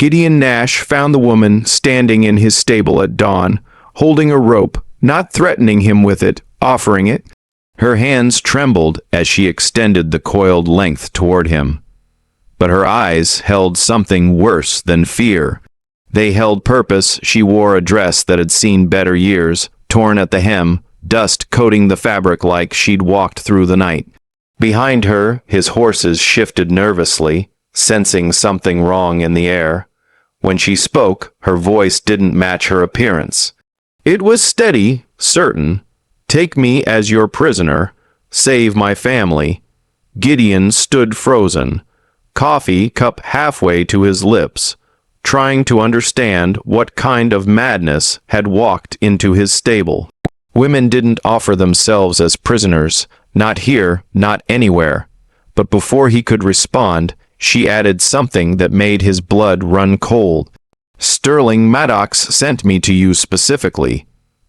Gideon Nash found the woman standing in his stable at dawn, holding a rope, not threatening him with it, offering it. Her hands trembled as she extended the coiled length toward him. But her eyes held something worse than fear. They held purpose. She wore a dress that had seen better years, torn at the hem, dust coating the fabric like she'd walked through the night. Behind her, his horses shifted nervously, sensing something wrong in the air. When she spoke, her voice didn't match her appearance. It was steady, certain. "Take me as your prisoner. Save my family." Gideon stood frozen, coffee cup halfway to his lips, trying to understand what kind of madness had walked into his stable. Women didn't offer themselves as prisoners, not here, not anywhere. But before he could respond, she added something that made his blood run cold. "Sterling Maddox sent me to you specifically.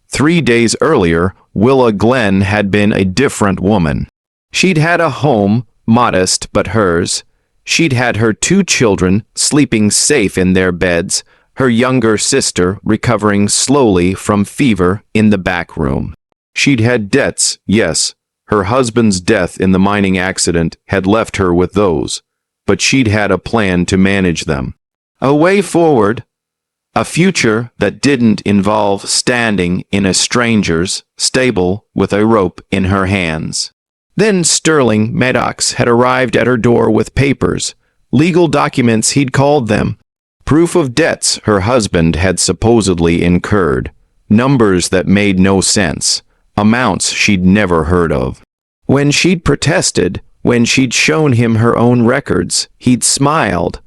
3 days earlier, Willa Glenn had been a different woman. She'd had a home, modest but hers. She'd had her 2 children sleeping safe in their beds, her younger sister recovering slowly from fever in the back room. She'd had debts, yes. Her husband's death in the mining accident had left her with those, but she'd had a plan to manage them. A way forward, a future that didn't involve standing in a stranger's stable with a rope in her hands. Then Sterling Maddox had arrived at her door with papers, legal documents he'd called them, proof of debts her husband had supposedly incurred, numbers that made no sense, amounts she'd never heard of. When she'd protested, when she'd shown him her own records, he'd smiled.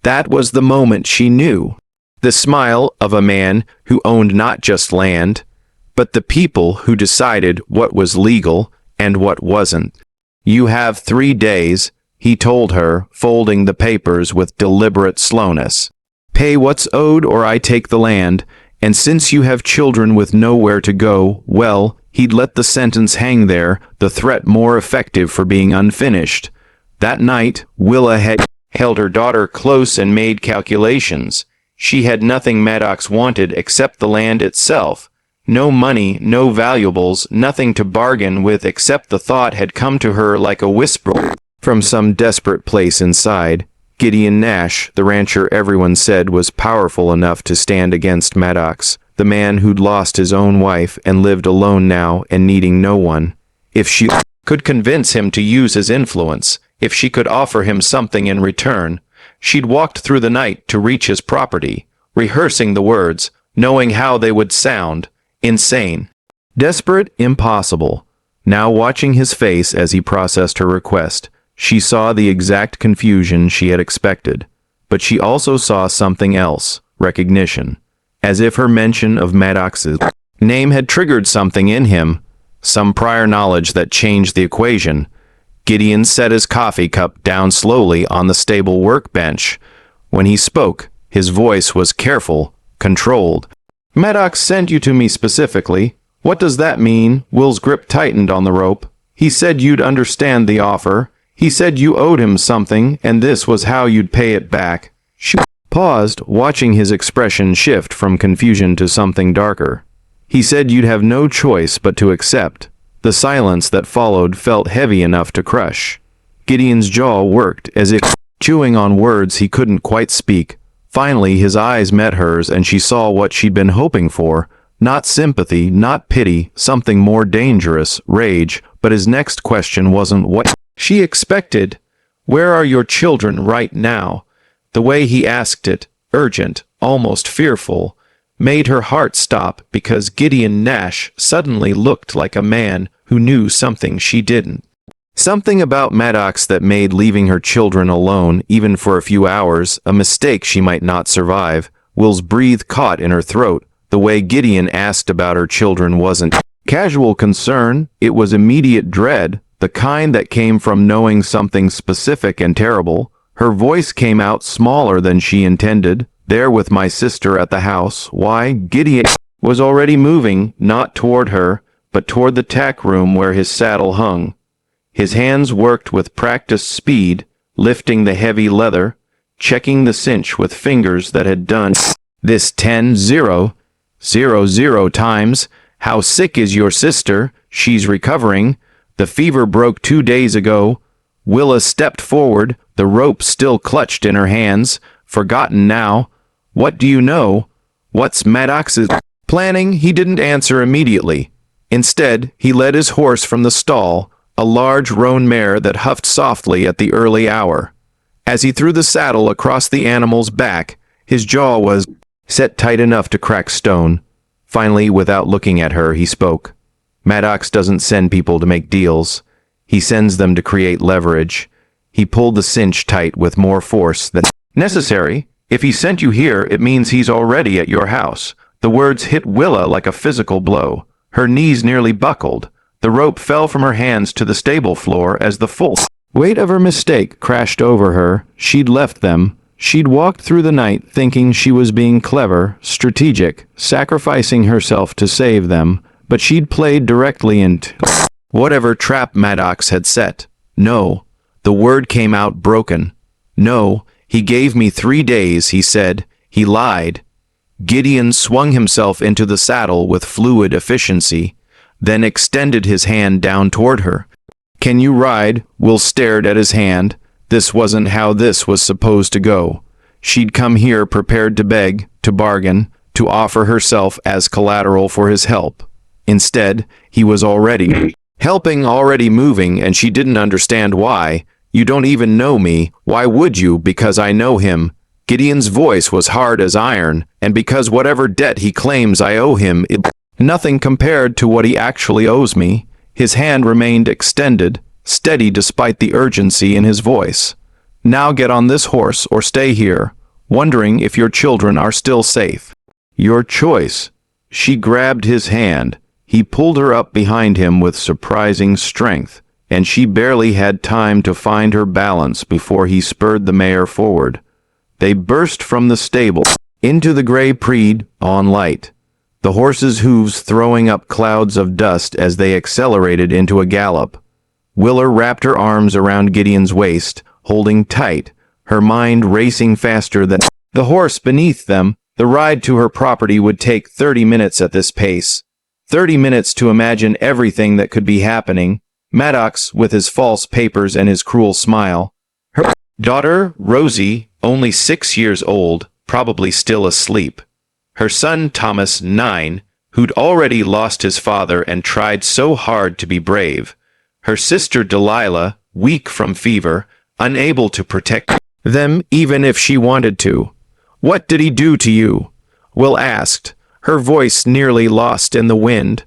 That was the moment she knew. The smile of a man who owned not just land, but the people who decided what was legal and what wasn't. "You have 3 days," he told her, folding the papers with deliberate slowness. "Pay what's owed or I take the land, and since you have children with nowhere to go, well," he'd let the sentence hang there, the threat more effective for being unfinished. That night, Willa had held her daughter close and made calculations. She had nothing Maddox wanted except the land itself. No money, no valuables, nothing to bargain with except the thought had come to her like a whisper from some desperate place inside. Gideon Nash, the rancher everyone said was powerful enough to stand against Maddox, the man who'd lost his own wife and lived alone now and needing no one. If she could convince him to use his influence, if she could offer him something in return, she'd walked through the night to reach his property, rehearsing the words, knowing how they would sound. Insane. Desperate, impossible. Now watching his face as he processed her request, she saw the exact confusion she had expected. But she also saw something else, recognition. As if her mention of Maddox's name had triggered something in him, some prior knowledge that changed the equation. Gideon set his coffee cup down slowly on the stable workbench. When he spoke, his voice was careful, controlled. "Maddox sent you to me specifically. What does that mean?" Will's grip tightened on the rope. "He said you'd understand the offer. He said you owed him something, and this was how you'd pay it back." She paused, watching his expression shift from confusion to something darker. "He said you'd have no choice but to accept." The silence that followed felt heavy enough to crush. Gideon's jaw worked, as if chewing on words he couldn't quite speak. Finally, his eyes met hers, and she saw what she'd been hoping for. Not sympathy, not pity, something more dangerous, rage. But his next question wasn't what she expected. "Where are your children right now?" The way he asked it, urgent, almost fearful, made her heart stop because Gideon Nash suddenly looked like a man who knew something she didn't. Something about Maddox that made leaving her children alone, even for a few hours, a mistake she might not survive. Will's breath caught in her throat. The way Gideon asked about her children wasn't casual concern, it was immediate dread, the kind that came from knowing something specific and terrible. Her voice came out smaller than she intended. "There with my sister at the house." Why? Gideon was already moving, not toward her, but toward the tack room where his saddle hung. His hands worked with practiced speed, lifting the heavy leather, checking the cinch with fingers that had done this 10,000 times. How sick is your sister? She's recovering. The fever broke 2 days ago. Willa stepped forward, the rope still clutched in her hands. Forgotten now. What do you know? What's Maddox's planning? He didn't answer immediately. Instead, he led his horse from the stall, a large roan mare that huffed softly at the early hour. As he threw the saddle across the animal's back, his jaw was set tight enough to crack stone. Finally, without looking at her, he spoke. Maddox doesn't send people to make deals. He sends them to create leverage. He pulled the cinch tight with more force than necessary. If he sent you here, it means he's already at your house. The words hit Willa like a physical blow. Her knees nearly buckled. The rope fell from her hands to the stable floor as the full weight of her mistake crashed over her. She'd left them. She'd walked through the night thinking she was being clever, strategic, sacrificing herself to save them, but she'd played directly into whatever trap Maddox had set. No. The word came out broken. No. He gave me 3 days, he said. He lied. Gideon swung himself into the saddle with fluid efficiency, then extended his hand down toward her. Can you ride? Will stared at his hand. This wasn't how this was supposed to go. She'd come here prepared to beg, to bargain, to offer herself as collateral for his help. Instead, he was already helping, already moving, and she didn't understand why. You don't even know me. Why would you? Because I know him. Gideon's voice was hard as iron, and because whatever debt he claims I owe him, nothing compared to what he actually owes me. His hand remained extended, steady despite the urgency in his voice. Now get on this horse or stay here, wondering if your children are still safe. Your choice. She grabbed his hand. He pulled her up behind him with surprising strength, and she barely had time to find her balance before he spurred the mare forward. They burst from the stable into the gray pre-dawn light, the horse's hooves throwing up clouds of dust as they accelerated into a gallop. Willa wrapped her arms around Gideon's waist, holding tight, her mind racing faster than the horse beneath them. The ride to her property would take 30 minutes at this pace. 30 minutes to imagine everything that could be happening. Maddox, with his false papers and his cruel smile. Her daughter, Rosie, only 6 years old, probably still asleep. Her son, Thomas, 9, who'd already lost his father and tried so hard to be brave. Her sister, Delilah, weak from fever, unable to protect them even if she wanted to. What did he do to you? Will asked, her voice nearly lost in the wind.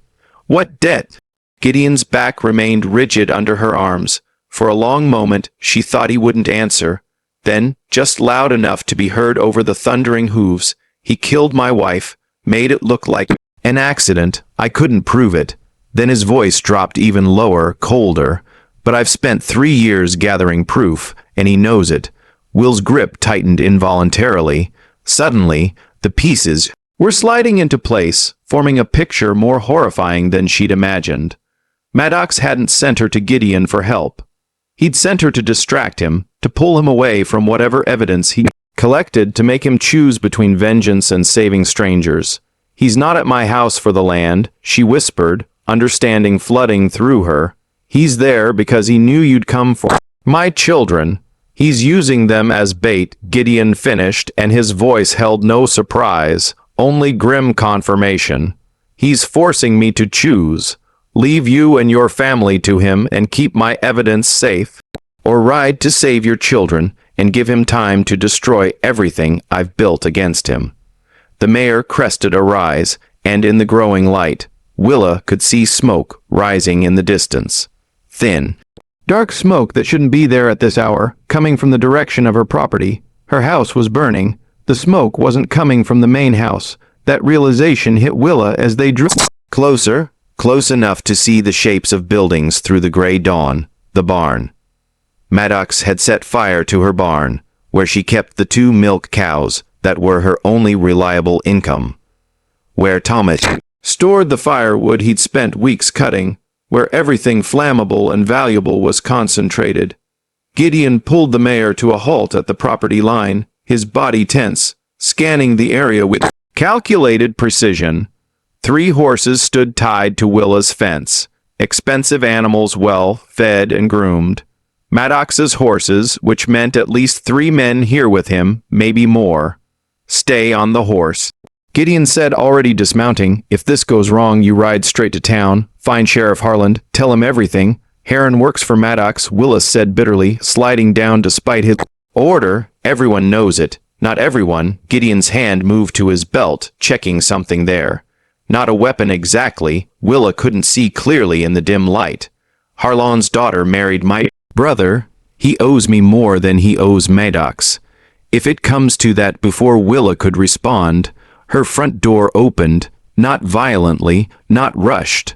What debt? Gideon's back remained rigid under her arms. For a long moment, she thought he wouldn't answer. Then, just loud enough to be heard over the thundering hooves, he killed my wife, made it look like an accident. I couldn't prove it. Then his voice dropped even lower, colder. But I've spent 3 years gathering proof, and he knows it. Will's grip tightened involuntarily. Suddenly, the pieces were sliding into place, forming a picture more horrifying than she'd imagined. Maddox hadn't sent her to Gideon for help. He'd sent her to distract him, to pull him away from whatever evidence he collected, to make him choose between vengeance and saving strangers. He's not at my house for the land, she whispered, understanding flooding through her. He's there because he knew you'd come for my children. He's using them as bait, Gideon finished, and his voice held no surprise, only grim confirmation. He's forcing me to choose. Leave you and your family to him and keep my evidence safe, or ride to save your children and give him time to destroy everything I've built against him. The mare crested a rise, and in the growing light, Willa could see smoke rising in the distance. Thin, dark smoke that shouldn't be there at this hour, coming from the direction of her property. Her house was burning. The smoke wasn't coming from the main house. That realization hit Willa as they drew closer, close enough to see the shapes of buildings through the gray dawn. The barn. Maddox had set fire to her barn, where she kept the 2 milk cows that were her only reliable income. Where Thomas stored the firewood he'd spent weeks cutting, where everything flammable and valuable was concentrated. Gideon pulled the mare to a halt at the property line, his body tense, scanning the area with calculated precision. 3 horses stood tied to Willa's fence, expensive animals well fed and groomed. Maddox's horses, which meant at least 3 men here with him, maybe more. Stay on the horse, Gideon said, already dismounting. If this goes wrong, you ride straight to town, find Sheriff Harland, tell him everything. Heron works for Maddox, Willis said bitterly, sliding down despite his order. Everyone knows it. Not everyone. Gideon's hand moved to his belt, checking something there. Not a weapon exactly. Willa couldn't see clearly in the dim light. Harlan's daughter married my brother. He owes me more than he owes Maddox. If it comes to that, before Willa could respond, her front door opened, not violently, not rushed.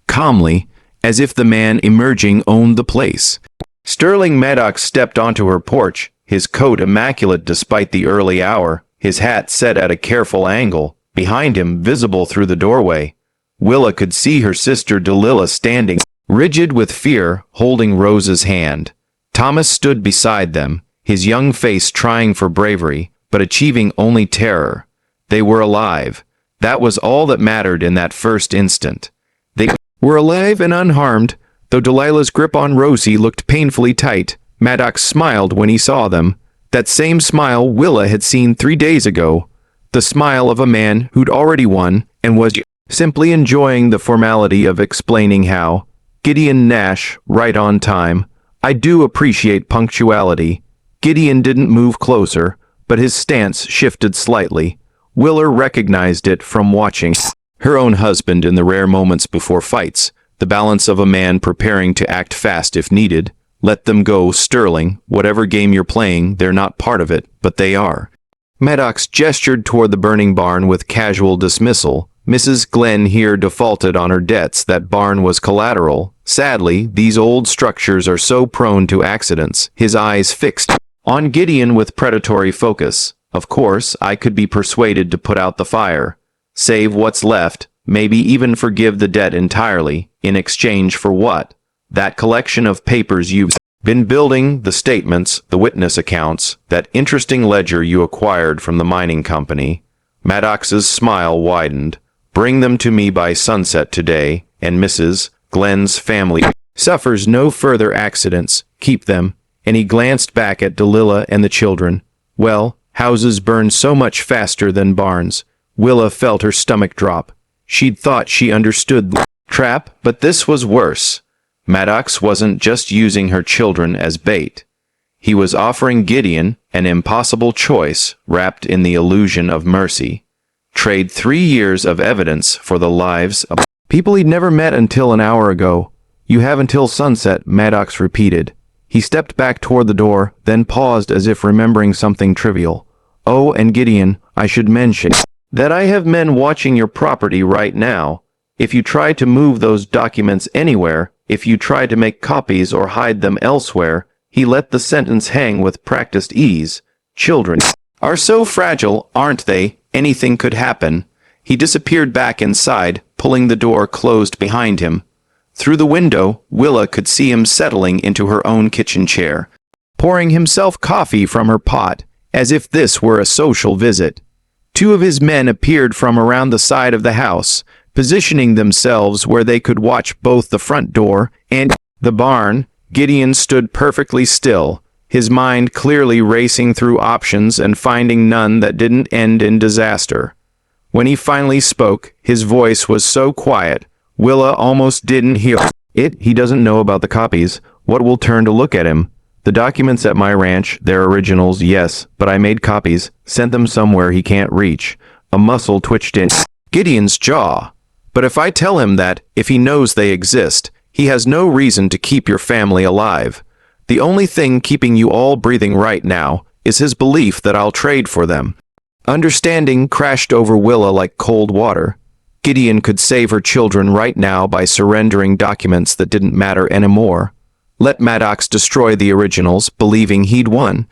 Calmly, as if the man emerging owned the place. Sterling Maddox stepped onto her porch, his coat immaculate despite the early hour, his hat set at a careful angle, behind him visible through the doorway. Willa could see her sister Delilah standing, rigid with fear, holding Rose's hand. Thomas stood beside them, his young face trying for bravery, but achieving only terror. They were alive. That was all that mattered in that first instant. They were alive and unharmed, though Delilah's grip on Rosie looked painfully tight. Maddox smiled when he saw them. That same smile Willa had seen 3 days ago. The smile of a man who'd already won and was simply enjoying the formality of explaining how. Gideon Nash, right on time. I do appreciate punctuality. Gideon didn't move closer, but his stance shifted slightly. Willa recognized it from watching her own husband in the rare moments before fights, the balance of a man preparing to act fast if needed. Let them go, Sterling. Whatever game you're playing, they're not part of it, but they are. Maddox gestured toward the burning barn with casual dismissal. Mrs. Glenn here defaulted on her debts. That barn was collateral. Sadly, these old structures are so prone to accidents. His eyes fixed on Gideon with predatory focus. Of course, I could be persuaded to put out the fire. Save what's left, maybe even forgive the debt entirely. In exchange for what? That collection of papers you've been building, the statements, the witness accounts, that interesting ledger you acquired from the mining company. Maddox's smile widened. Bring them to me by sunset today, and Mrs. Glenn's family suffers no further accidents. Keep them. And he glanced back at Delilah and the children. Well, houses burn so much faster than barns. Willa felt her stomach drop. She'd thought she understood the trap, but this was worse. Maddox wasn't just using her children as bait. He was offering Gideon an impossible choice wrapped in the illusion of mercy. Trade 3 years of evidence for the lives of people he'd never met until an hour ago. You have until sunset, Maddox repeated. He stepped back toward the door, then paused as if remembering something trivial. Oh, and Gideon, I should mention that I have men watching your property right now. If you try to move those documents anywhere, if you try to make copies or hide them elsewhere, he let the sentence hang with practiced ease. Children are so fragile, aren't they? Anything could happen. He disappeared back inside, pulling the door closed behind him. Through the window, Willa could see him settling into her own kitchen chair, pouring himself coffee from her pot, as if this were a social visit. 2 of his men appeared from around the side of the house, positioning themselves where they could watch both the front door and the barn. Gideon stood perfectly still, his mind clearly racing through options and finding none that didn't end in disaster. When he finally spoke, his voice was so quiet, Willa almost didn't hear it. He doesn't know about the copies. What will turn to look at him? The documents at my ranch, they're originals, yes, but I made copies, sent them somewhere he can't reach. A muscle twitched in Gideon's jaw. But if I tell him that, if he knows they exist, he has no reason to keep your family alive. The only thing keeping you all breathing right now is his belief that I'll trade for them. Understanding crashed over Willa like cold water. Gideon could save her children right now by surrendering documents that didn't matter anymore. Let Maddox destroy the originals, believing he'd won.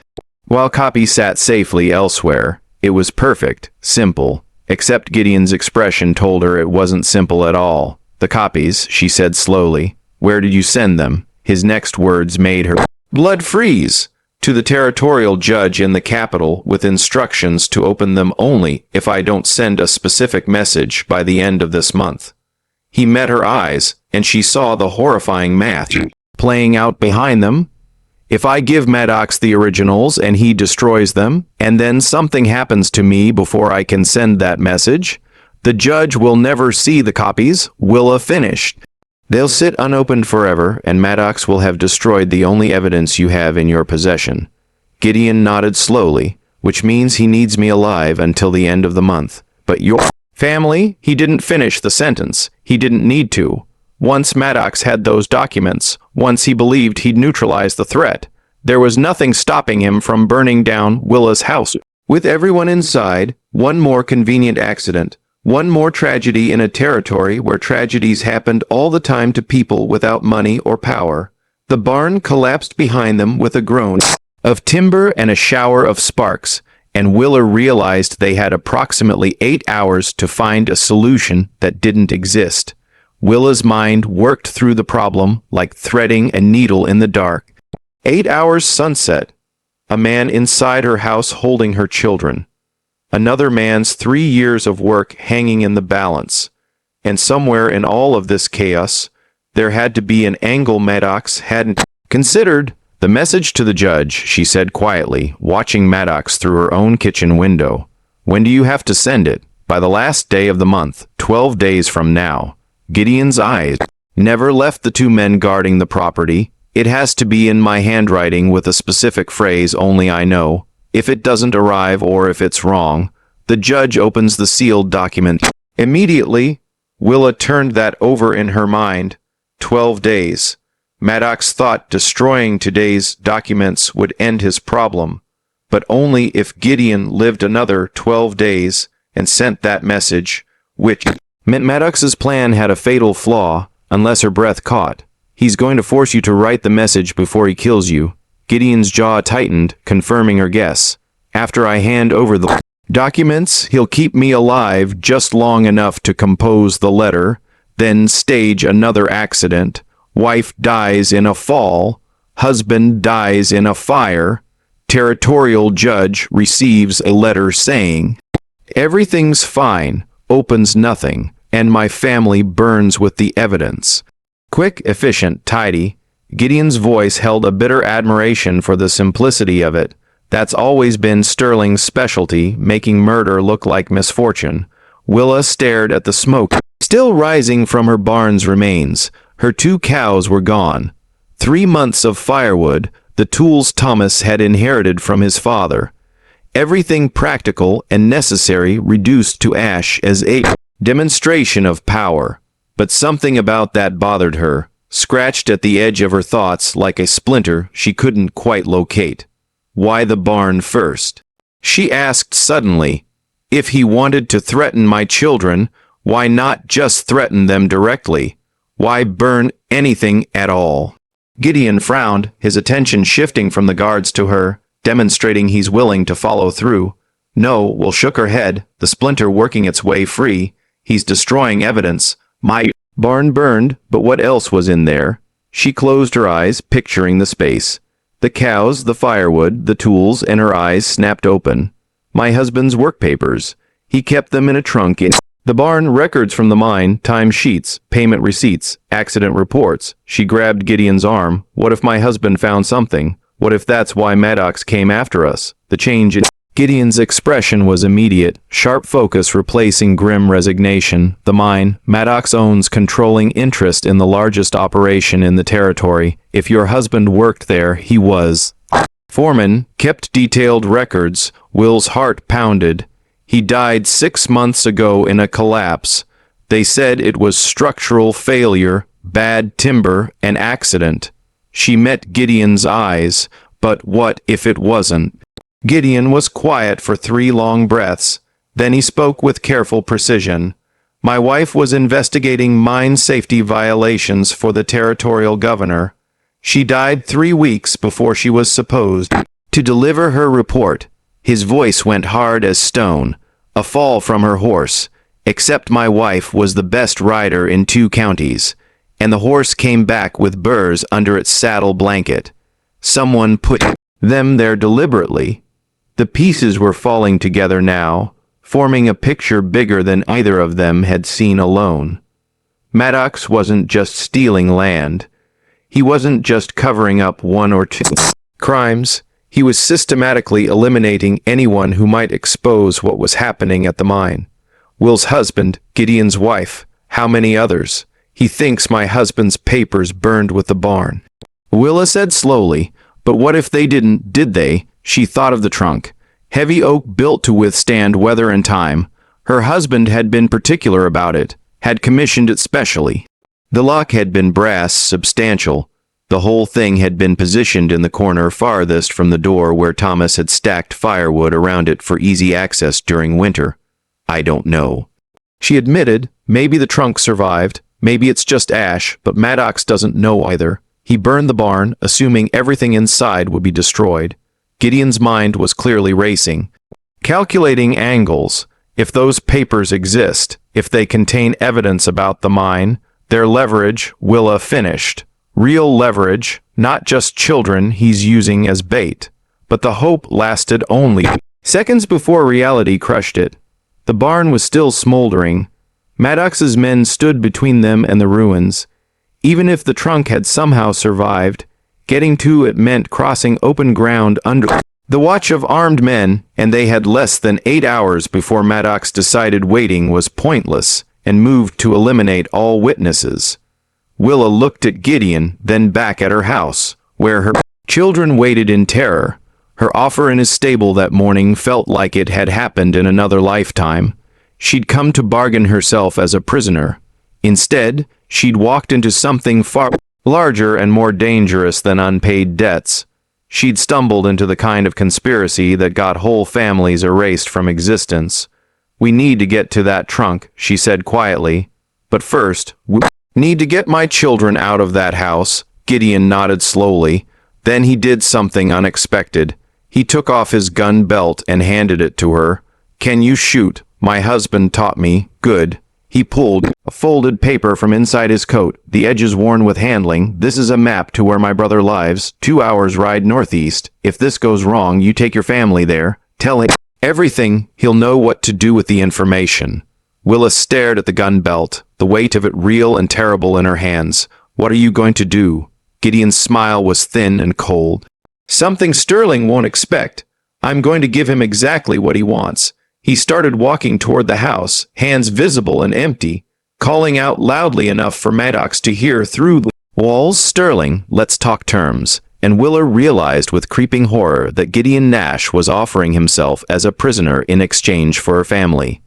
While copy sat safely elsewhere, it was perfect, simple. Except Gideon's expression told her it wasn't simple at all. The copies, she said slowly. Where did you send them? His next words made her Blood freeze to the territorial judge in the capital with instructions to open them only if I don't send a specific message by the end of this month. He met her eyes, and she saw the horrifying math playing out behind them. If I give Maddox the originals and he destroys them, and then something happens to me before I can send that message, the judge will never see the copies. Willa finished. They'll sit unopened forever, and Maddox will have destroyed the only evidence you have in your possession. Gideon nodded slowly, which means he needs me alive until the end of the month. But your family? He didn't finish the sentence. He didn't need to. Once Maddox had those documents, once he believed he'd neutralized the threat, there was nothing stopping him from burning down Willa's house. With everyone inside, one more convenient accident. One more tragedy in a territory where tragedies happened all the time to people without money or power. The barn collapsed behind them with a groan of timber and a shower of sparks, and Willa realized they had approximately 8 hours to find a solution that didn't exist. Willa's mind worked through the problem like threading a needle in the dark. 8 hours sunset. A man inside her house holding her children. Another man's 3 years of work hanging in the balance. And somewhere in all of this chaos, there had to be an angle Maddox hadn't considered. The message to the judge, she said quietly, watching Maddox through her own kitchen window. When do you have to send it? By the last day of the month, 12 days from now. Gideon's eyes never left the two men guarding the property. It has to be in my handwriting with a specific phrase only I know. If it doesn't arrive or if it's wrong, the judge opens the sealed document. Immediately, Willa turned that over in her mind. 12 days. Maddox thought destroying today's documents would end his problem, but only if Gideon lived another 12 days and sent that message, which meant Maddox's plan had a fatal flaw, unless her breath caught. He's going to force you to write the message before he kills you. Gideon's jaw tightened, confirming her guess. After I hand over the documents, he'll keep me alive just long enough to compose the letter, then stage another accident. Wife dies in a fall. Husband dies in a fire. Territorial judge receives a letter saying, "Everything's fine," opens nothing, and my family burns with the evidence. Quick, efficient, tidy. Gideon's voice held a bitter admiration for the simplicity of it. That's always been Sterling's specialty, making murder look like misfortune. Willa stared at the smoke, still rising from her barn's remains. Her 2 cows were gone. 3 months of firewood, the tools Thomas had inherited from his father. Everything practical and necessary reduced to ash as a demonstration of power. But something about that bothered her, scratched at the edge of her thoughts like a splinter she couldn't quite locate. Why the barn first? She asked suddenly. If he wanted to threaten my children, why not just threaten them directly? Why burn anything at all? Gideon frowned, his attention shifting from the guards to her, demonstrating he's willing to follow through. No, Will shook her head, the splinter working its way free. He's destroying evidence. My barn burned, but what else was in there? She closed her eyes, picturing the space. The cows, the firewood, the tools, and her eyes snapped open. My husband's work papers. He kept them in a trunk in the barn, records from the mine, time sheets, payment receipts, accident reports. She grabbed Gideon's arm. What if my husband found something? What if that's why Maddox came after us? The change in Gideon's expression was immediate, sharp focus replacing grim resignation. The mine, Maddox owns controlling interest in the largest operation in the territory. If your husband worked there, he was foreman, kept detailed records. Will's heart pounded. He died 6 months ago in a collapse. They said it was structural failure, bad timber, an accident. She met Gideon's eyes, but what if it wasn't? Gideon was quiet for 3 long breaths. Then he spoke with careful precision. My wife was investigating mine safety violations for the territorial governor. She died 3 weeks before she was supposed to deliver her report. His voice went hard as stone. A fall from her horse. Except my wife was the best rider in 2 counties, and the horse came back with burrs under its saddle blanket. Someone put them there deliberately. The pieces were falling together now, forming a picture bigger than either of them had seen alone. Maddox wasn't just stealing land. He wasn't just covering up one or two crimes. He was systematically eliminating anyone who might expose what was happening at the mine. Will's husband, Gideon's wife, how many others? He thinks my husband's papers burned with the barn. Willa said slowly, but what if they didn't, did they? She thought of the trunk. Heavy oak built to withstand weather and time. Her husband had been particular about it, had commissioned it specially. The lock had been brass, substantial. The whole thing had been positioned in the corner farthest from the door where Thomas had stacked firewood around it for easy access during winter. I don't know. She admitted, maybe the trunk survived, maybe it's just ash, but Maddox doesn't know either. He burned the barn, assuming everything inside would be destroyed. Gideon's mind was clearly racing. Calculating angles. If those papers exist, if they contain evidence about the mine, their leverage, Willa finished. Real leverage, not just children he's using as bait. But the hope lasted only seconds before reality crushed it. The barn was still smoldering. Maddox's men stood between them and the ruins. Even if the trunk had somehow survived, getting to it meant crossing open ground under the watch of armed men, and they had less than 8 hours before Maddox decided waiting was pointless and moved to eliminate all witnesses. Willa looked at Gideon, then back at her house, where her children waited in terror. Her offer in his stable that morning felt like it had happened in another lifetime. She'd come to bargain herself as a prisoner. Instead, she'd walked into something far larger and more dangerous than unpaid debts. She'd stumbled into the kind of conspiracy that got whole families erased from existence. We need to get to that trunk, she said quietly. But first, we need to get my children out of that house. Gideon nodded slowly. Then he did something unexpected. He took off his gun belt and handed it to her. Can you shoot? My husband taught me. Good. He pulled a folded paper from inside his coat, the edges worn with handling. This is a map to where my brother lives, 2 hours ride northeast. If this goes wrong, you take your family there. Tell him everything. He'll know what to do with the information. Willa stared at the gun belt, the weight of it real and terrible in her hands. What are you going to do? Gideon's smile was thin and cold. Something Sterling won't expect. I'm going to give him exactly what he wants. He started walking toward the house, hands visible and empty, calling out loudly enough for Maddox to hear through the walls. Sterling, let's talk terms. And Willa realized with creeping horror that Gideon Nash was offering himself as a prisoner in exchange for her family.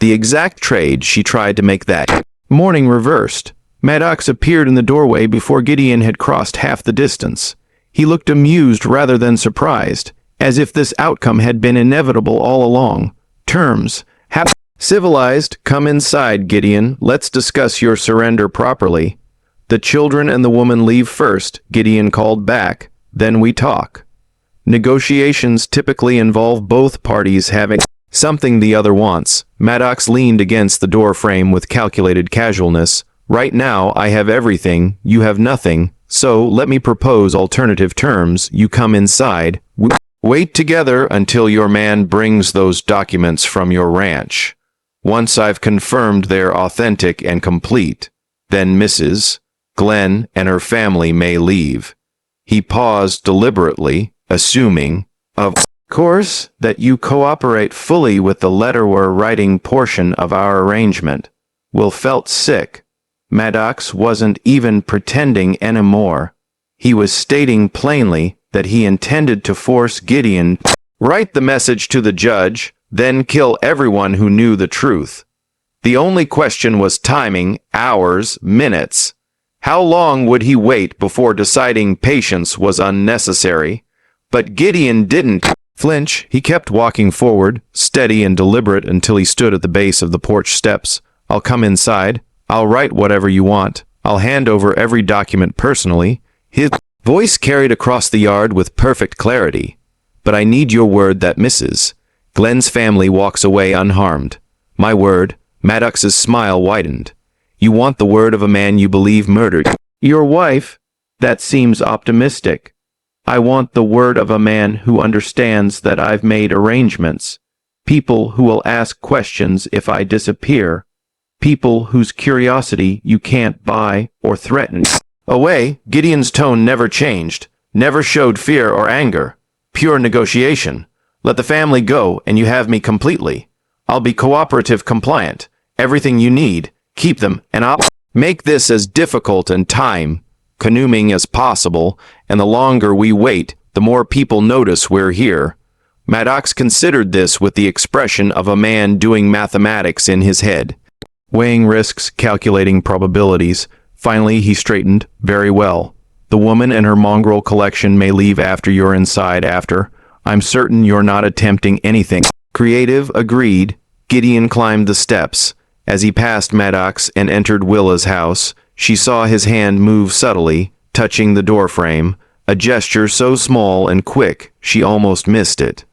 The exact trade she tried to make that morning reversed. Maddox appeared in the doorway before Gideon had crossed half the distance. He looked amused rather than surprised, as if this outcome had been inevitable all along. Terms. Civilized. Come inside, Gideon. Let's discuss your surrender properly. The children and the woman leave first, Gideon called back. Then we talk. Negotiations typically involve both parties having something the other wants. Maddox leaned against the door frame with calculated casualness. Right now, I have everything, you have nothing, so let me propose alternative terms. You come inside. Wait together until your man brings those documents from your ranch. Once I've confirmed they're authentic and complete, then Mrs. Glenn and her family may leave. He paused deliberately, assuming, of course, that you cooperate fully with the letter we're writing portion of our arrangement. Will felt sick. Maddox wasn't even pretending anymore. He was stating plainly that he intended to force Gideon to write the message to the judge, then kill everyone who knew the truth. The only question was timing, hours, minutes. How long would he wait before deciding patience was unnecessary? But Gideon didn't flinch. He kept walking forward, steady and deliberate until he stood at the base of the porch steps. I'll come inside. I'll write whatever you want. I'll hand over every document personally. His voice carried across the yard with perfect clarity. But I need your word that Mrs. Glenn's family walks away unharmed. My word. Maddox's smile widened. You want the word of a man you believe murdered your wife? That seems optimistic. I want the word of a man who understands that I've made arrangements. People who will ask questions if I disappear. People whose curiosity you can't buy or threaten. Away, Gideon's tone never changed, never showed fear or anger. Pure negotiation. Let the family go and you have me completely. I'll be cooperative compliant. Everything you need, keep them, and I'll make this as difficult and time-consuming as possible, and the longer we wait, the more people notice we're here. Maddox considered this with the expression of a man doing mathematics in his head, weighing risks, calculating probabilities. Finally, he straightened. Very well. The woman and her mongrel collection may leave after you're inside after. I'm certain you're not attempting anything creative. Agreed. Gideon climbed the steps. As he passed Maddox and entered Willa's house, she saw his hand move subtly, touching the doorframe, a gesture so small and quick she almost missed it.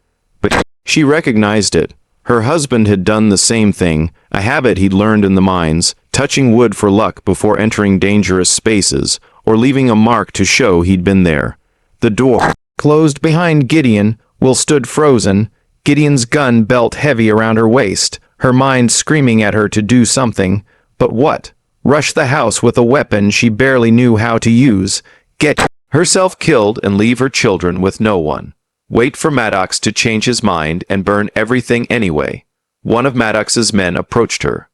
But she recognized it. Her husband had done the same thing, a habit he'd learned in the mines, touching wood for luck before entering dangerous spaces, or leaving a mark to show he'd been there. The door closed behind Gideon. Will stood frozen, Gideon's gun belt heavy around her waist, her mind screaming at her to do something. But what? Rush the house with a weapon she barely knew how to use, get herself killed and leave her children with no one. Wait for Maddox to change his mind and burn everything anyway. One of Maddox's men approached her.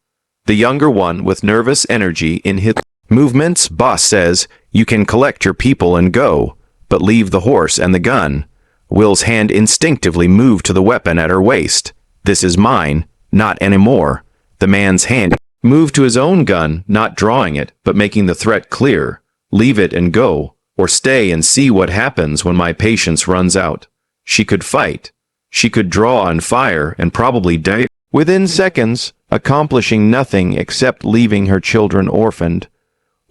The younger one with nervous energy in his movements. Boss says, you can collect your people and go, but leave the horse and the gun. Will's hand instinctively moved to the weapon at her waist. This is mine, not anymore. The man's hand moved to his own gun, not drawing it, but making the threat clear. Leave it and go, or stay and see what happens when my patience runs out. She could fight. She could draw and fire and probably die within seconds, accomplishing nothing except leaving her children orphaned.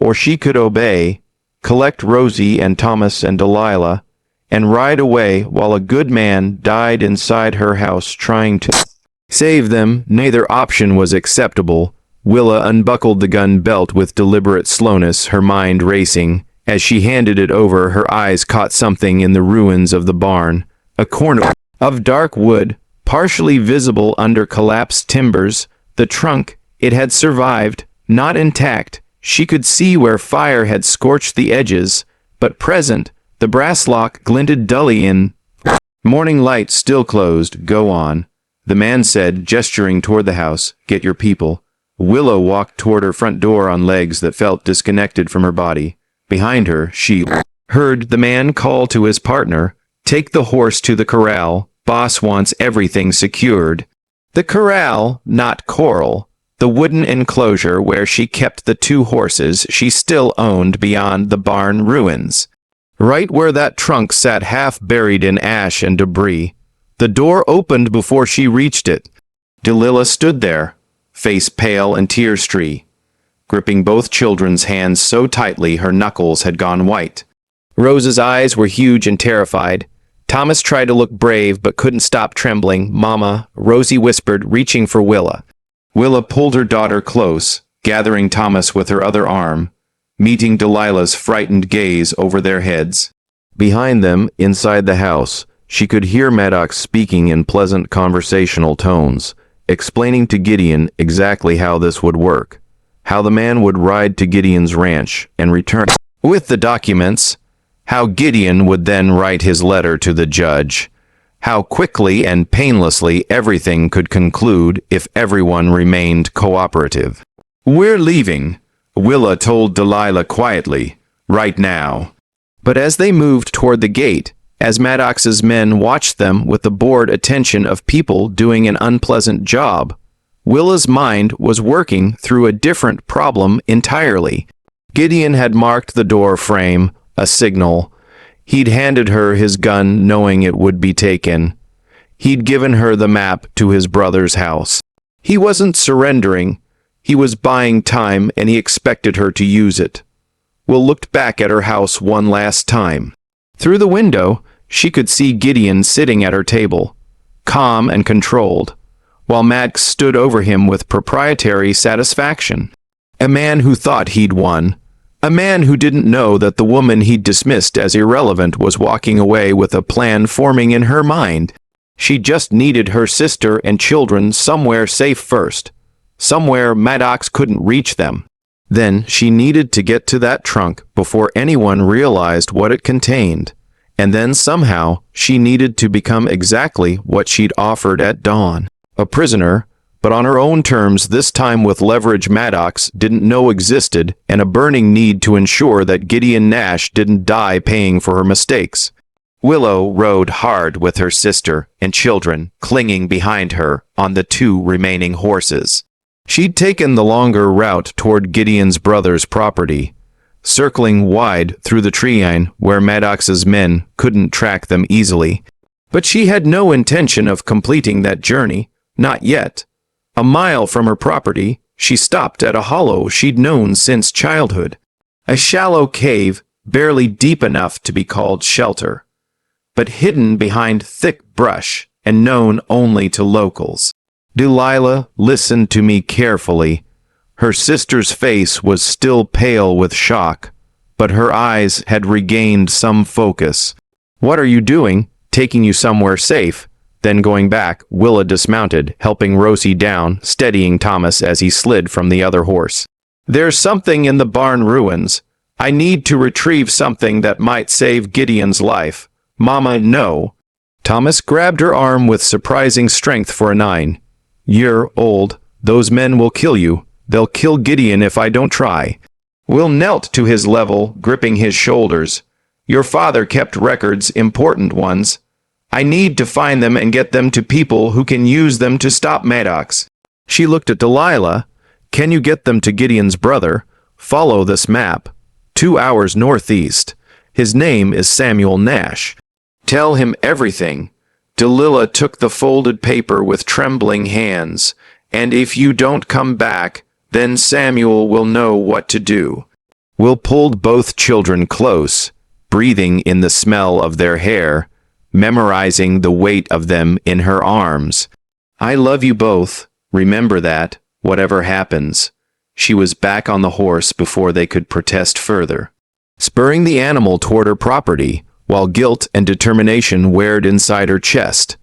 Or she could obey, collect Rosie and Thomas and Delilah, and ride away while a good man died inside her house trying to save them. Neither option was acceptable. Willa unbuckled the gun belt with deliberate slowness, her mind racing. As she handed it over, her eyes caught something in the ruins of the barn. A corner of dark wood, partially visible under collapsed timbers. The trunk, it had survived, not intact. She could see where fire had scorched the edges, but present, the brass lock glinted dully in. Morning light still closed. Go on, the man said, gesturing toward the house. Get your people. Willow walked toward her front door on legs that felt disconnected from her body. Behind her, she heard the man call to his partner, take the horse to the corral. Boss wants everything secured. The corral, not Coral. The wooden enclosure where she kept the 2 horses she still owned beyond the barn ruins. Right where that trunk sat half buried in ash and debris. The door opened before she reached it. Delilah stood there, face pale and tear-streaked, gripping both children's hands so tightly her knuckles had gone white. Rose's eyes were huge and terrified. Thomas tried to look brave but couldn't stop trembling. Mama, Rosie whispered, reaching for Willa. Willa pulled her daughter close, gathering Thomas with her other arm, meeting Delilah's frightened gaze over their heads. Behind them, inside the house, she could hear Maddox speaking in pleasant conversational tones, explaining to Gideon exactly how this would work, how the man would ride to Gideon's ranch and return with the documents, how Gideon would then write his letter to the judge, how quickly and painlessly everything could conclude if everyone remained cooperative. We're leaving, Willa told Delilah quietly, right now. But as they moved toward the gate, as Maddox's men watched them with the bored attention of people doing an unpleasant job, Willa's mind was working through a different problem entirely. Gideon had marked the door frame, a signal. He'd handed her his gun knowing it would be taken. He'd given her the map to his brother's house. He wasn't surrendering. He was buying time, and he expected her to use it. Will looked back at her house one last time. Through the window, she could see Gideon sitting at her table, calm and controlled, while Maddox stood over him with proprietary satisfaction. A man who thought he'd won. A man who didn't know that the woman he'd dismissed as irrelevant was walking away with a plan forming in her mind. She just needed her sister and children somewhere safe first, somewhere Maddox couldn't reach them. Then she needed to get to that trunk before anyone realized what it contained. And then somehow she needed to become exactly what she'd offered at dawn. A prisoner, but on her own terms, this time with leverage Maddox didn't know existed, and a burning need to ensure that Gideon Nash didn't die paying for her mistakes. Willow rode hard with her sister and children clinging behind her on the 2 remaining horses. She'd taken the longer route toward Gideon's brother's property, circling wide through the treeline where Maddox's men couldn't track them easily. But she had no intention of completing that journey, not yet. A mile from her property, she stopped at a hollow she'd known since childhood. A shallow cave, barely deep enough to be called shelter, but hidden behind thick brush and known only to locals. Delilah listened to me carefully. Her sister's face was still pale with shock, but her eyes had regained some focus. "What are you doing? Taking you somewhere safe?" Then going back, Willa dismounted, helping Rosie down, steadying Thomas as he slid from the other horse. "There's something in the barn ruins. I need to retrieve something that might save Gideon's life. Mama, no." Thomas grabbed her arm with surprising strength for a 9. "You're old. Those men will kill you. They'll kill Gideon if I don't try." Will knelt to his level, gripping his shoulders. "Your father kept records, important ones. I need to find them and get them to people who can use them to stop Maddox." She looked at Delilah. "Can you get them to Gideon's brother? Follow this map. 2 hours northeast. His name is Samuel Nash. Tell him everything." Delilah took the folded paper with trembling hands. "And if you don't come back, then Samuel will know what to do." Will pulled both children close, breathing in the smell of their hair, memorizing the weight of them in her arms. "I love you both. Remember that, whatever happens." She was back on the horse before they could protest further, spurring the animal toward her property, while guilt and determination weared inside her chest.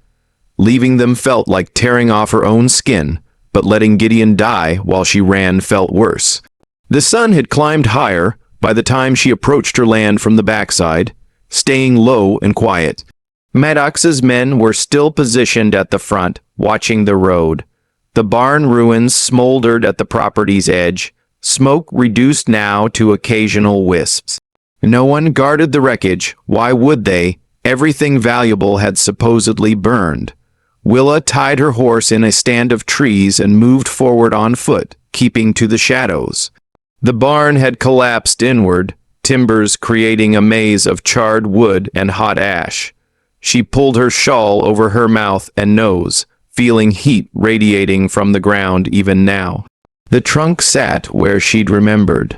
Leaving them felt like tearing off her own skin, but letting Gideon die while she ran felt worse. The sun had climbed higher by the time she approached her land from the backside, staying low and quiet. Maddox's men were still positioned at the front, watching the road. The barn ruins smoldered at the property's edge, smoke reduced now to occasional wisps. No one guarded the wreckage. Why would they? Everything valuable had supposedly burned. Willa tied her horse in a stand of trees and moved forward on foot, keeping to the shadows. The barn had collapsed inward, timbers creating a maze of charred wood and hot ash. She pulled her shawl over her mouth and nose, feeling heat radiating from the ground even now. The trunk sat where she'd remembered,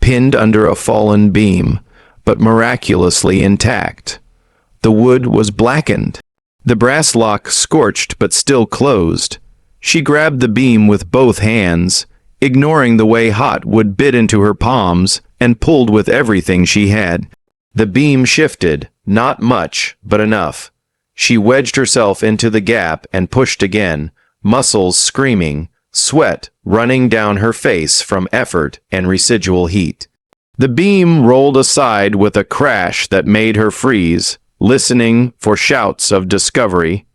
pinned under a fallen beam, but miraculously intact. The wood was blackened, the brass lock scorched but still closed. She grabbed the beam with both hands, ignoring the way hot wood bit into her palms, and pulled with everything she had. The beam shifted, not much, but enough. She wedged herself into the gap and pushed again, muscles screaming, sweat running down her face from effort and residual heat. The beam rolled aside with a crash that made her freeze, listening for shouts of discovery.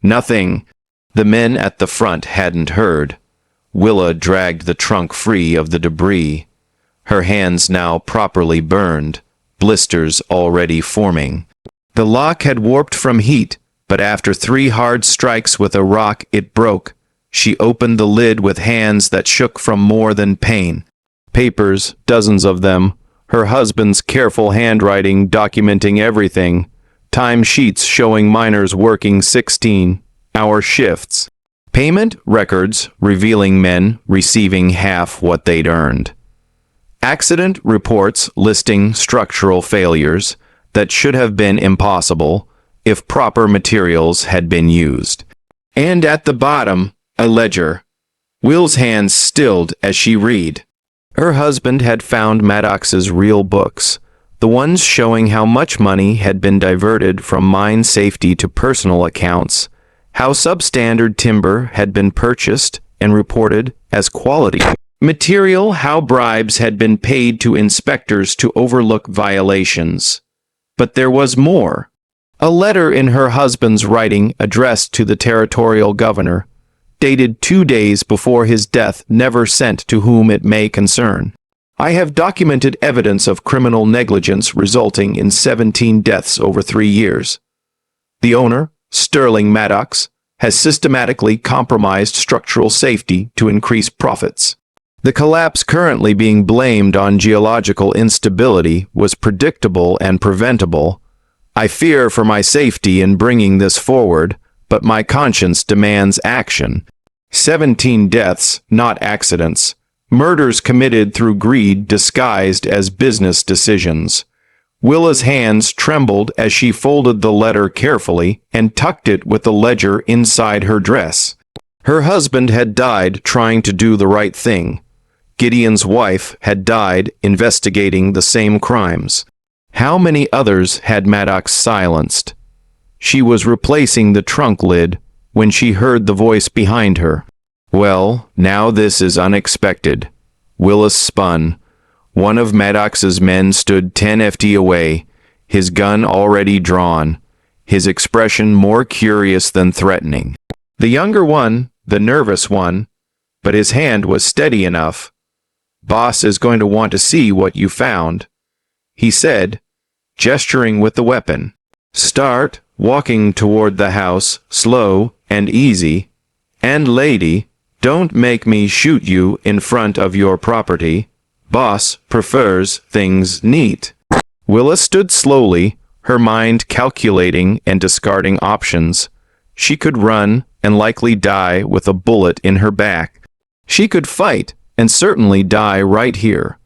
Nothing. The men at the front hadn't heard. Willa dragged the trunk free of the debris, her hands now properly burned, blisters already forming. The lock had warped from heat, but after 3 hard strikes with a rock it broke. She opened the lid with hands that shook from more than pain. Papers, dozens of them, her husband's careful handwriting documenting everything, time sheets showing miners working 16-hour shifts, payment records revealing men receiving half what they'd earned, accident reports listing structural failures that should have been impossible if proper materials had been used. And at the bottom, a ledger. Will's hands stilled as she read. Her husband had found Maddox's real books, the ones showing how much money had been diverted from mine safety to personal accounts, how substandard timber had been purchased and reported as quality material, how bribes had been paid to inspectors to overlook violations. But there was more. A letter in her husband's writing addressed to the territorial governor, dated 2 days before his death, never sent to whom it may concern. I have documented evidence of criminal negligence resulting in 17 deaths over 3 years. The owner, Sterling Maddox, has systematically compromised structural safety to increase profits. The collapse currently being blamed on geological instability was predictable and preventable. I fear for my safety in bringing this forward, but my conscience demands action. 17 deaths, not accidents. Murders committed through greed disguised as business decisions. Willa's hands trembled as she folded the letter carefully and tucked it with the ledger inside her dress. Her husband had died trying to do the right thing. Gideon's wife had died investigating the same crimes. How many others had Maddox silenced? She was replacing the trunk lid when she heard the voice behind her. Well, now this is unexpected. Willa spun. One of Maddox's men stood 10 ft away, his gun already drawn, his expression more curious than threatening. The younger one, the nervous one, but his hand was steady enough. Boss is going to want to see what you found, he said, gesturing with the weapon. Start walking toward the house, slow and easy. And lady, don't make me shoot you in front of your property. Boss prefers things neat. Willa stood slowly, her mind calculating and discarding options. She could run and likely die with a bullet in her back. She could fight and certainly die right here.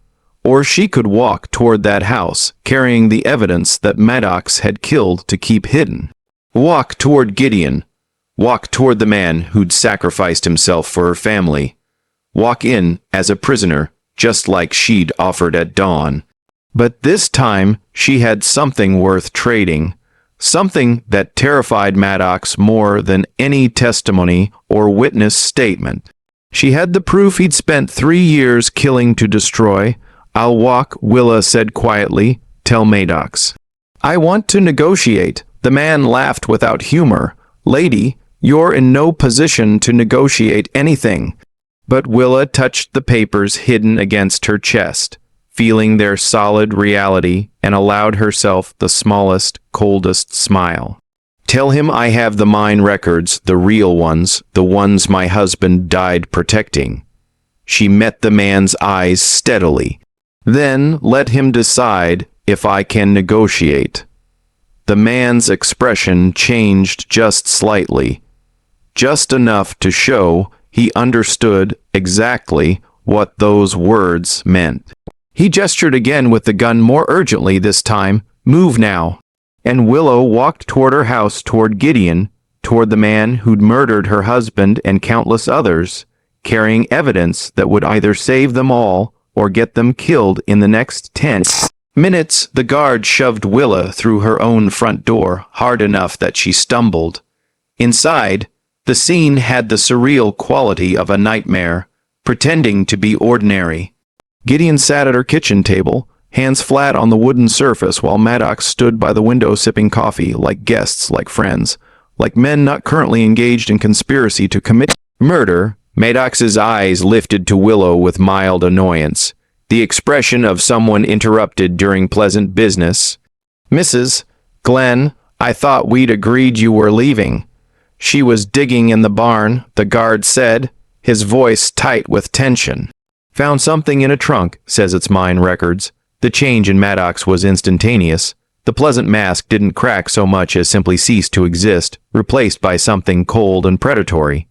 Or she could walk toward that house, carrying the evidence that Maddox had killed to keep hidden. Walk toward Gideon. Walk toward the man who'd sacrificed himself for her family. Walk in as a prisoner, just like she'd offered at dawn. But this time, she had something worth trading. Something that terrified Maddox more than any testimony or witness statement. She had the proof he'd spent 3 years killing to destroy. I'll walk, Willa said quietly. Tell Maddox. I want to negotiate. The man laughed without humor. Lady, you're in no position to negotiate anything. But Willa touched the papers hidden against her chest, feeling their solid reality, and allowed herself the smallest, coldest smile. Tell him I have the mine records, the real ones, the ones my husband died protecting. She met the man's eyes steadily. Then let him decide if I can negotiate. The man's expression changed just slightly, just enough to show he understood exactly what those words meant. He gestured again with the gun, more urgently this time. Move now. And Willow walked toward her house, toward Gideon, toward the man who'd murdered her husband and countless others, carrying evidence that would either save them all or get them killed in the next 10 minutes. The guard shoved Willa through her own front door hard enough that she stumbled. Inside, the scene had the surreal quality of a nightmare, pretending to be ordinary. Gideon sat at her kitchen table, hands flat on the wooden surface, while Maddox stood by the window sipping coffee, like guests, like friends, like men not currently engaged in conspiracy to commit murder. Maddox's eyes lifted to Willow with mild annoyance, the expression of someone interrupted during pleasant business. Mrs. Glenn, I thought we'd agreed you were leaving. She was digging in the barn, the guard said, his voice tight with tension. Found something in a trunk, says its mine records. The change in Maddox was instantaneous. The pleasant mask didn't crack so much as simply cease to exist, replaced by something cold and predatory.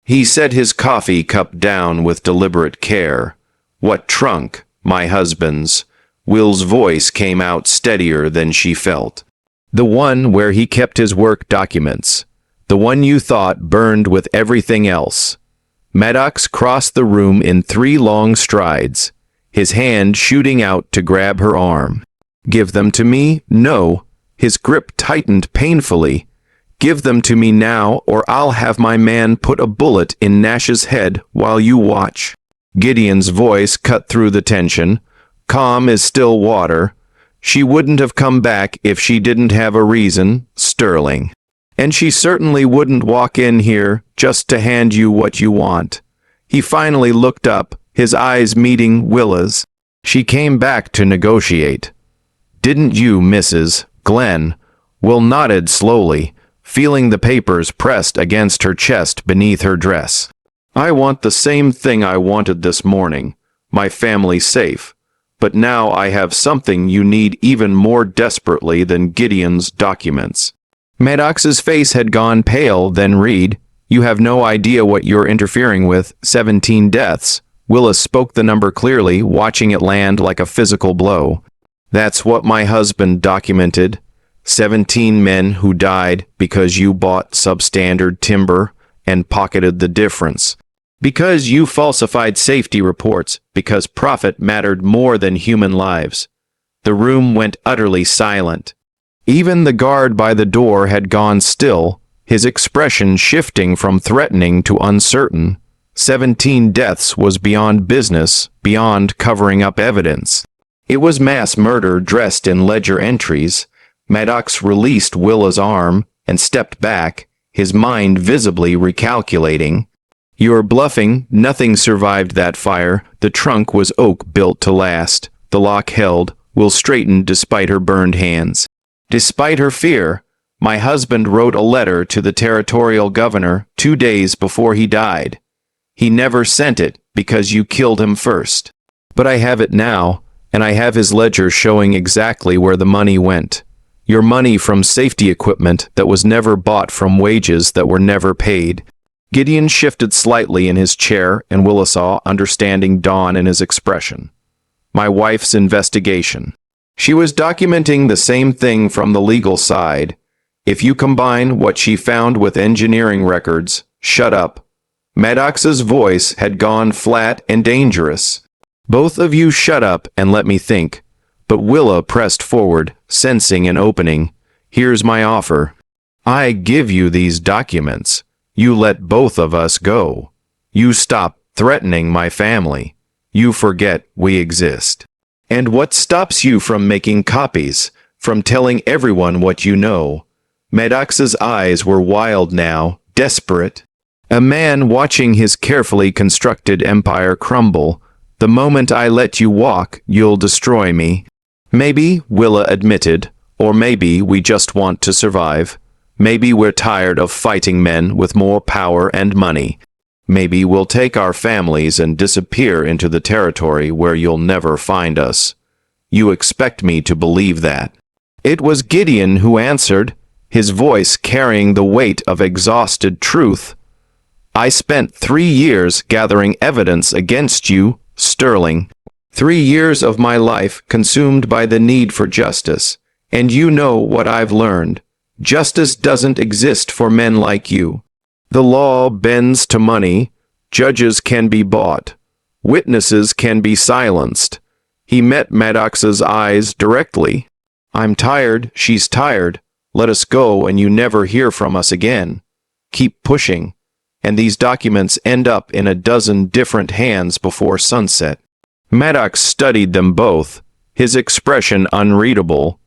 He set his coffee cup down with deliberate care. What trunk? My husband's. Will's voice came out steadier than she felt. The one where he kept his work documents. The one you thought burned with everything else. Maddox crossed the room in 3 long strides. his hand shooting out to grab her arm. Give them to me? No. His grip tightened painfully. Give them to me now, or I'll have my man put a bullet in Nash's head while you watch. Gideon's voice cut through the tension. Calm as still water. She wouldn't have come back if she didn't have a reason, Sterling. And she certainly wouldn't walk in here just to hand you what you want. He finally looked up, his eyes meeting Willa's. She came back to negotiate. Didn't you, Mrs. Glenn? Will nodded slowly, feeling the papers pressed against her chest beneath her dress. I want the same thing I wanted this morning, my family safe. But now I have something you need even more desperately than Gideon's documents. Maddox's face had gone pale, then Reed, you have no idea what you're interfering with. 17 deaths. Willis spoke the number clearly, watching it land like a physical blow. That's what my husband documented. 17 men who died because you bought substandard timber and pocketed the difference. Because you falsified safety reports, because profit mattered more than human lives. The room went utterly silent. Even the guard by the door had gone still, his expression shifting from threatening to uncertain. 17 deaths was beyond business, beyond covering up evidence. It was mass murder dressed in ledger entries. Maddox released Willa's arm and stepped back, his mind visibly recalculating. You're bluffing. Nothing survived that fire. The trunk was oak built to last. The lock held. Will straightened despite her burned hands. Despite her fear, my husband wrote a letter to the territorial governor 2 days before he died. He never sent it because you killed him first. But I have it now, and I have his ledger showing exactly where the money went. Your money from safety equipment that was never bought from wages that were never paid. Gideon shifted slightly in his chair, and Willa saw understanding dawn in his expression. My wife's investigation. She was documenting the same thing from the legal side. If you combine what she found with engineering records, shut up. Maddox's voice had gone flat and dangerous. Both of you shut up and let me think. But Willa pressed forward, sensing an opening. Here's my offer. I give you these documents. You let both of us go. You stop threatening my family. You forget we exist. And what stops you from making copies, from telling everyone what you know? Maddox's eyes were wild now, desperate. A man watching his carefully constructed empire crumble. The moment I let you walk, you'll destroy me. Maybe, Willa admitted, or maybe we just want to survive. Maybe we're tired of fighting men with more power and money. Maybe we'll take our families and disappear into the territory where you'll never find us. You expect me to believe that? It was Gideon who answered, his voice carrying the weight of exhausted truth. I spent 3 years gathering evidence against you, Sterling. 3 years of my life consumed by the need for justice. And you know what I've learned. Justice doesn't exist for men like you. The law bends to money. Judges can be bought. Witnesses can be silenced. He met Maddox's eyes directly. I'm tired. She's tired. Let us go and you never hear from us again. Keep pushing. And these documents end up in a dozen different hands before sunset. Maddox studied them both, his expression unreadable.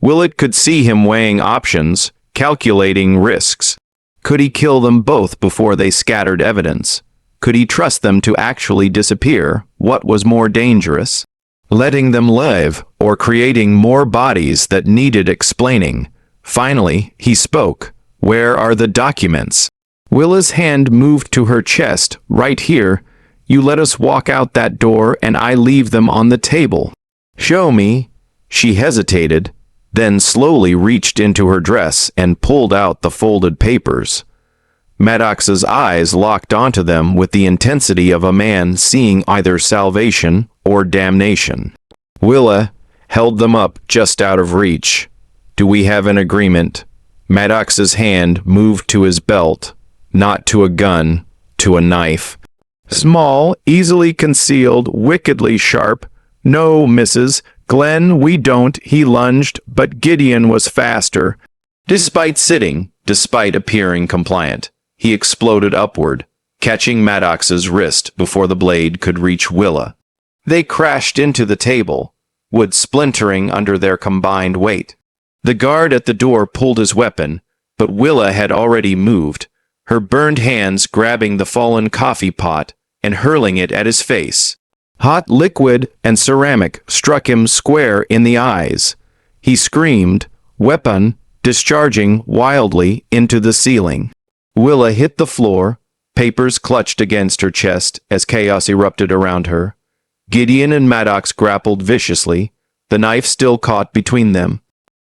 Willett could see him weighing options, calculating risks. Could he kill them both before they scattered evidence? Could he trust them to actually disappear? What was more dangerous? Letting them live, or creating more bodies that needed explaining? Finally, he spoke. Where are the documents? Willa's hand moved to her chest, right here. You let us walk out that door and I leave them on the table. Show me. She hesitated, then slowly reached into her dress and pulled out the folded papers. Maddox's eyes locked onto them with the intensity of a man seeing either salvation or damnation. Willa held them up just out of reach. Do we have an agreement? Maddox's hand moved to his belt, not to a gun, to a knife. Small, easily concealed, wickedly sharp. No, Mrs. Glenn, we don't, he lunged, but Gideon was faster. Despite appearing compliant, he exploded upward, catching Maddox's wrist before the blade could reach Willa. They crashed into the table, wood splintering under their combined weight. The guard at the door pulled his weapon, but Willa had already moved, her burned hands grabbing the fallen coffee pot and hurling it at his face. Hot liquid and ceramic struck him square in the eyes. He screamed, weapon discharging wildly into the ceiling. Willa hit the floor, papers clutched against her chest as chaos erupted around her. Gideon and Maddox grappled viciously, the knife still caught between them.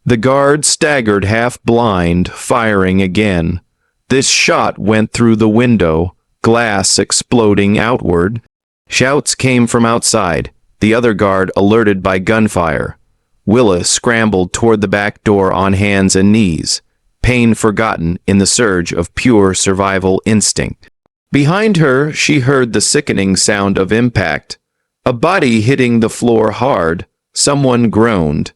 The guard staggered half-blind, firing again. This shot went through the window, glass exploding outward. Shouts came from outside, the other guard alerted by gunfire. Willa scrambled toward the back door on hands and knees, pain forgotten in the surge of pure survival instinct. Behind her, she heard the sickening sound of impact. A body hitting the floor hard. Someone groaned.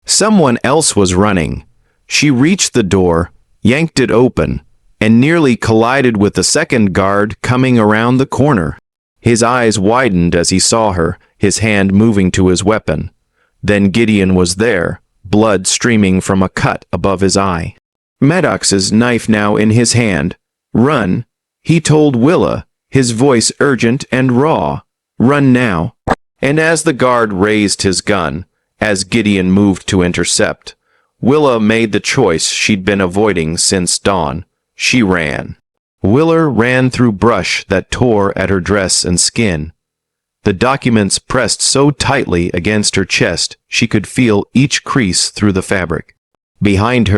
Someone else was running. She reached the door, yanked it open, and nearly collided with the second guard coming around the corner. His eyes widened as he saw her, his hand moving to his weapon. Then Gideon was there, blood streaming from a cut above his eye. Maddox's knife now in his hand. Run, he told Willa, his voice urgent and raw. Run now. And as the guard raised his gun, as Gideon moved to intercept, Willa made the choice she'd been avoiding since dawn. She ran. Willa ran through brush that tore at her dress and skin. The documents pressed so tightly against her chest she could feel each crease through the fabric. Behind her,